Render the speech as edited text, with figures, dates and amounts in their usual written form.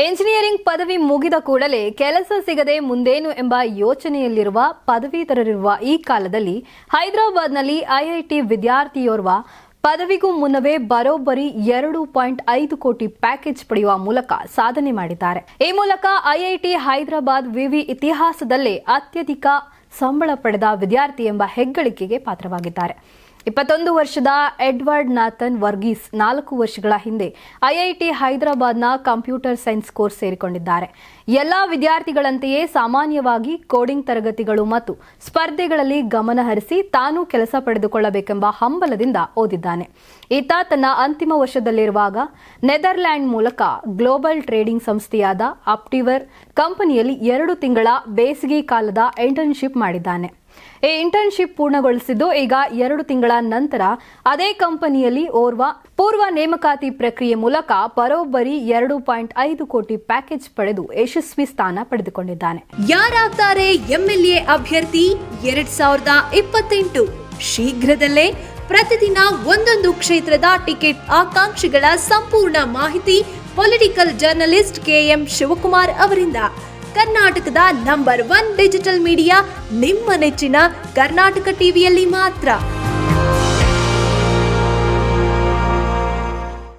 Engineering ಪದವಿ ಮುಗಿದ ಕೂಡಲೇ ಕೆಲಸ ಸಿಗದೆ ಮುಂದೇನು ಎಂಬ ಯೋಚನೆಯಲ್ಲಿರುವ ಪದವೀಧರರಿರುವ ಈ ಕಾಲದಲ್ಲಿ ಹೈದರಾಬಾದ್ನಲ್ಲಿ ಐಐಟಿ ವಿದ್ಯಾರ್ಥಿಯೋರ್ವ ಪದವಿಗೂ ಮುನ್ನವೇ ಬರೋಬ್ಬರಿ 2.5 ಕೋಟಿ ಪ್ಯಾಕೇಜ್ ಪಡೆಯುವ ಮೂಲಕ ಸಾಧನೆ ಮಾಡಿದ್ದಾರೆ. ಈ ಮೂಲಕ ಐಐಟಿ ಹೈದರಾಬಾದ್ ವಿವಿ ಇತಿಹಾಸದಲ್ಲೇ ಅತ್ಯಧಿಕ ಸಂಬಳ ಪಡೆದ ವಿದ್ಯಾರ್ಥಿ ಎಂಬ ಹೆಗ್ಗಳಿಕೆಗೆ ಪಾತ್ರವಾಗಿದ್ದಾರೆ. 21 ವರ್ಷದ ಎಡ್ವರ್ಡ್ ನಾಥನ್ ವರ್ಗೀಸ್ 4 ವರ್ಷಗಳ ಹಿಂದೆ ಐಐಟಿ ಹೈದರಾಬಾದ್ನ ಕಂಪ್ಯೂಟರ್ ಸೈನ್ಸ್ ಕೋರ್ಸ್ ಸೇರಿಕೊಂಡಿದ್ದಾರೆ. ಎಲ್ಲಾ ವಿದ್ಯಾರ್ಥಿಗಳಂತೆಯೇ ಸಾಮಾನ್ಯವಾಗಿ ಕೋಡಿಂಗ್ ತರಗತಿಗಳು ಮತ್ತು ಸ್ಪರ್ಧೆಗಳಲ್ಲಿ ಗಮನ ಹರಿಸಿ ತಾನು ಕೆಲಸ ಪಡೆದುಕೊಳ್ಳಬೇಕೆಂಬ ಹಂಬಲದಿಂದ ಓದಿದ್ದಾನೆ. ಈತ ತನ್ನ ಅಂತಿಮ ವರ್ಷದಲ್ಲಿರುವಾಗ ನೆದರ್ಲ್ಯಾಂಡ್ ಮೂಲಕ ಗ್ಲೋಬಲ್ ಟ್ರೇಡಿಂಗ್ ಸಂಸ್ಥೆಯಾದ ಆಪ್ಟಿವರ್ ಕಂಪನಿಯಲ್ಲಿ 2 ತಿಂಗಳ ಬೇಸಿಗೆ ಕಾಲದ ಇಂಟರ್ನ್ಶಿಪ್ ಮಾಡಿದ್ದಾನೆ. ಈ ಇಂಟರ್ನ್ಶಿಪ್ ಪೂರ್ಣಗೊಳಿಸಿದ್ದು ಈಗ 2 ತಿಂಗಳ ನಂತರ ಅದೇ ಕಂಪನಿಯಲ್ಲಿ ಓರ್ವ ಪೂರ್ವ ನೇಮಕಾತಿ ಪ್ರಕ್ರಿಯೆ ಮೂಲಕ ಬರೋಬ್ಬರಿ 2.5 ಕೋಟಿ ಪ್ಯಾಕೇಜ್ ಪಡೆದು ಯಶಸ್ವಿ ಸ್ಥಾನ ಪಡೆದುಕೊಂಡಿದ್ದಾನೆ. ಯಾರಾಗ್ತಾರೆ ಎಂಎಲ್ಎ ಅಭ್ಯರ್ಥಿ 2028? ಶೀಘ್ರದಲ್ಲೇ ಪ್ರತಿದಿನ ಒಂದೊಂದು ಕ್ಷೇತ್ರದ ಟಿಕೆಟ್ ಆಕಾಂಕ್ಷಿಗಳ ಸಂಪೂರ್ಣ ಮಾಹಿತಿ ಪೊಲಿಟಿಕಲ್ ಜರ್ನಲಿಸ್ಟ್ ಕೆಎಂ ಶಿವಕುಮಾರ್ ಅವರಿಂದ. ಕರ್ನಾಟಕದ ನಂಬರ್ 1 ಡಿಜಿಟಲ್ ಮೀಡಿಯಾ ನಿಮ್ಮ ನೆಚ್ಚಿನ ಕರ್ನಾಟಕ ಟಿವಿಯಲ್ಲಿ ಮಾತ್ರ.